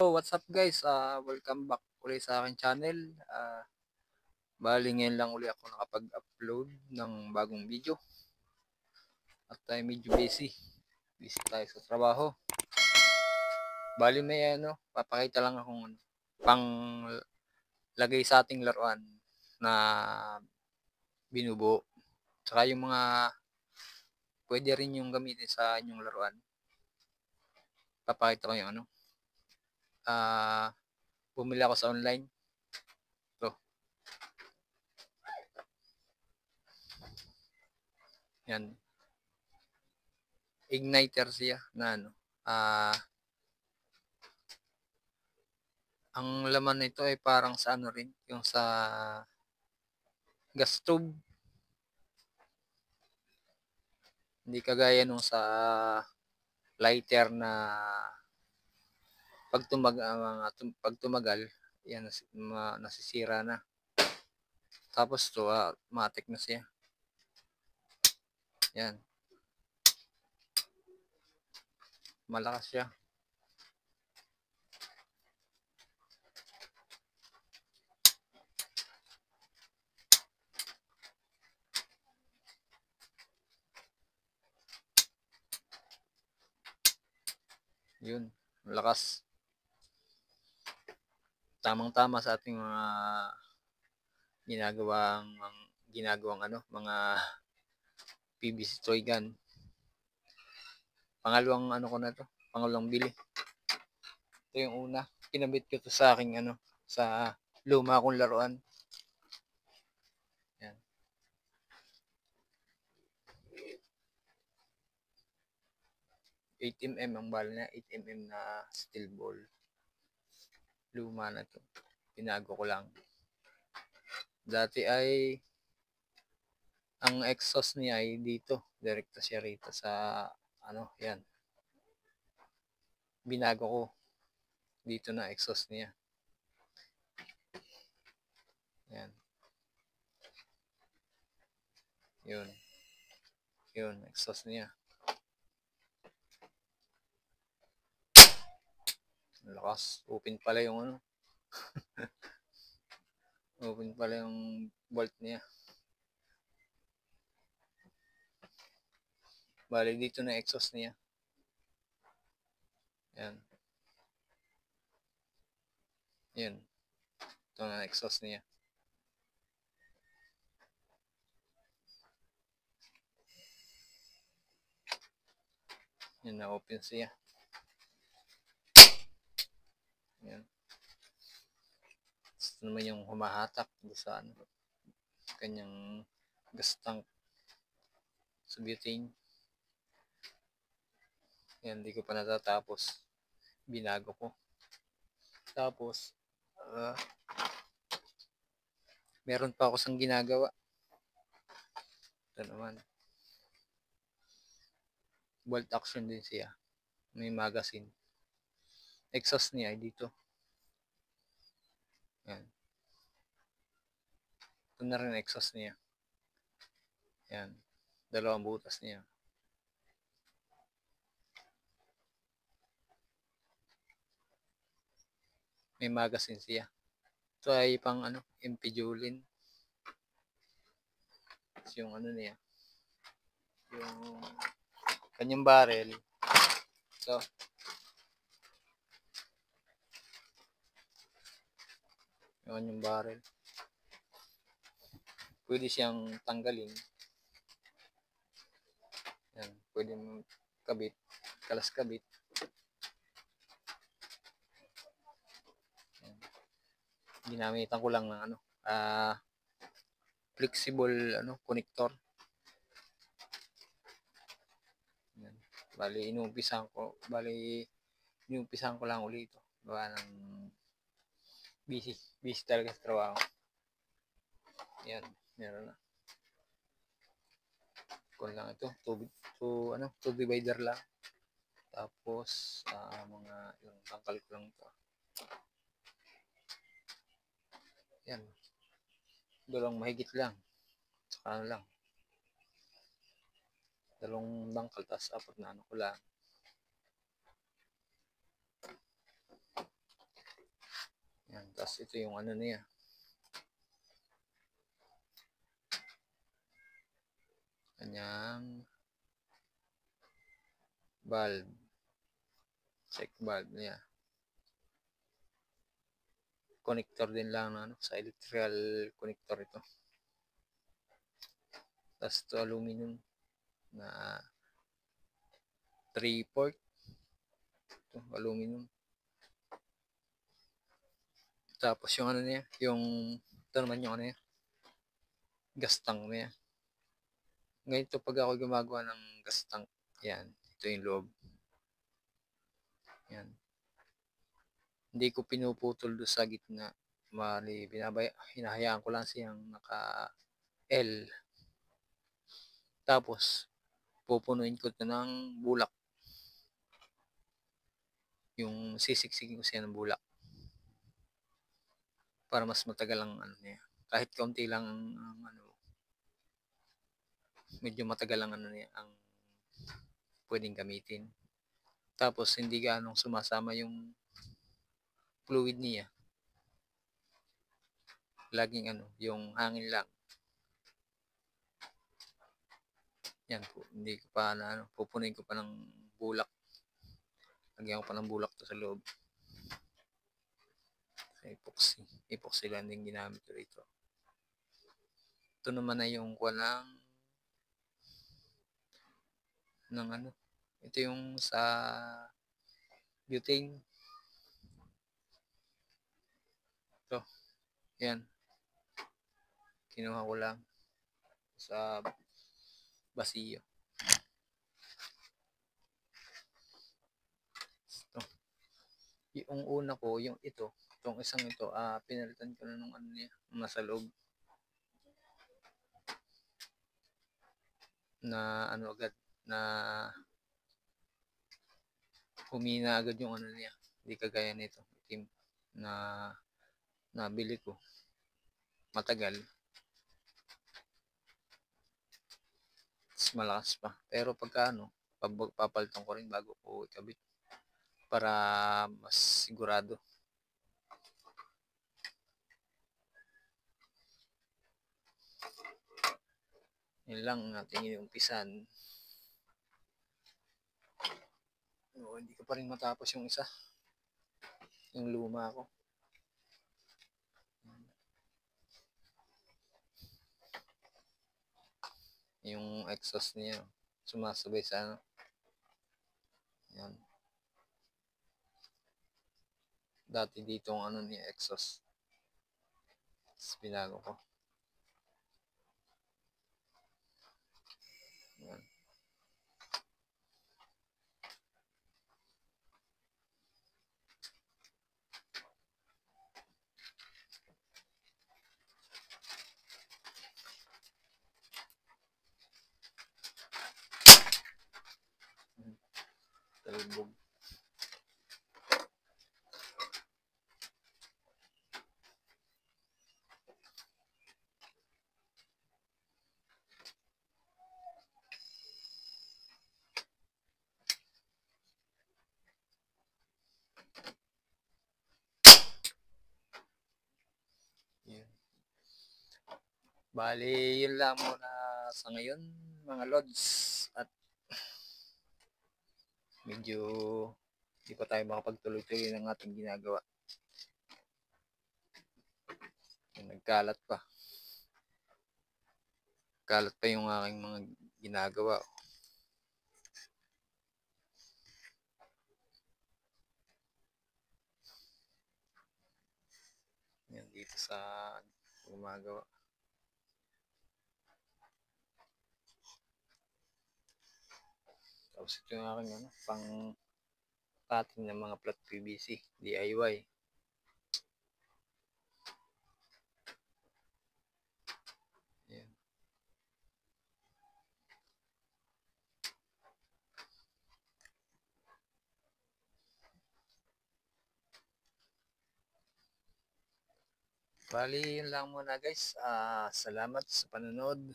So, what's up guys? Welcome back ulit sa aking channel. Bali ngayon lang uli ako nakapag-upload ng bagong video. At tayo medyo busy. Busy tayo sa trabaho. Bali may papakita lang akong pang lagay sa ating laruan na binubuo. Tsaka yung mga pwede rin yung gamitin sa inyong laruan. Papakita ko yung bumili ako sa online. Ito, yan. Igniter siya na ang laman nito ay parang sa rin, yung sa gas stove. Hindi kagaya nung sa lighter na pag tumagal, yan nasisira na. Tapos to, matik na siya. Yan. Malakas siya. Yun, malakas. Tamang-tama sa ating mga ginagawang mga PVC toy gun. Pangalawang ko na to, pangalawang bili. Ito yung una, kinabit ko to sa aking sa luma kong laruan. Yan. $8mm ang bala na, 8mm na steel ball. Luma na to. Pinago ko lang. Dati ay ang exhaust niya ay dito. Direkta siya rito sa yan. Binago ko. Dito na exhaust niya. Yan. Yun. Yun, exhaust niya. Lakas. Open pala yung open pala yung bolt niya. Bali dito na exhaust niya. Yan. Yan. Ito na exhaust niya. Yan na open siya. Yan. Ito naman yung humahatak sa kanyang gas tank sa butane. Yan, hindi ko pa natatapos. Binago ko. Tapos, meron pa ako sang ginagawa. Ito naman. Bolt action din siya. May magazine. Exhaust niya ay dito. Yan. Ito na rin exhaust niya. Yan. Dalawang butas niya. May magazine siya. Ito ay pang MP Julin. Yung niya. Yung kanyang barrel. So, yung barrel. Pwede siyang tanggalin. Yan, pwede mong kabit, kalas kabit. Yan. Ginamitan ko lang ng flexible connector. Yan. Bali inumpisahan ko lang ulit ito. Gawa ng busy talaga sa trabaho. Yan, meron na. Kung lang ito, two divider lang. Tapos mga yung tangkal ko lang ito. Yan. Dalawang mahigit lang. Saka lang. Dalawang tangkal, tapos apat na ko lang. Tapos ito yung ano niya. Kanyang valve. Check valve niya. Connector din lang na, sa electrical connector ito. Tapos ito aluminum na 3 port. Ito aluminum. Tapos yung ano niya, yung ito naman yung ano niya, gas tank niya. Ngayon ito pag ako gumagawa ng gas tank, yan, ito yung loob. Yan. Hindi ko pinuputol doon sa gitna. Mali, hinahayaan ko lang siyang naka L. Tapos, pupunuin ko ito ng bulak. Yung sisiksik ko siya ng bulak. Para mas matagal ang ano niya. Kahit kaunti lang ang ano, medyo matagal ang ano niya, ang pwedeng gamitin. Tapos, hindi ganong sumasama yung fluid niya. Laging ano, yung hangin lang. Yan po, hindi ko pa na ano, pupunuin ko pa ng bulak. Lagyan ko pa ng bulak to sa loob. Epoxy. Epoxy lang din ginamit ko rito. Ito naman na yung kuha ng ano. Ito yung sa butane. Ito. Yan. Kinuha ko lang sa basiyo. Ito. Yung una ko, yung ito. Itong isang ito, pinalitan ko na nung ano niya, nasa loob. Na ano agad, na humina agad yung ano niya. Hindi kagaya nito, itim, na nabili ko. Matagal. Malakas pa. Pero pagka ano, papalitan ko rin bago ko ikabit. Para mas sigurado. Yun lang natin iumpisan. Hindi ko pa rin matapos yung isa. Yung luma ko. Yung exhaust niya. Sumasabay sa ano. Yan. Dati dito ang ano niya, exhaust. Tapos binago ko. Yan. Talbog. Yan. Bali, yun lang muna sa ngayon, mga lods. At medyo hindi pa tayo makapagtuloy-tuloy ng ating ginagawa. Nagkalat pa. Kalat pa yung aking mga ginagawa. Yan dito sa gumagawa. Tapos ito yung aking ano, pang cutting ng mga flat PVC, DIY. Yan. Bali, yun lang muna guys. Salamat sa panonood.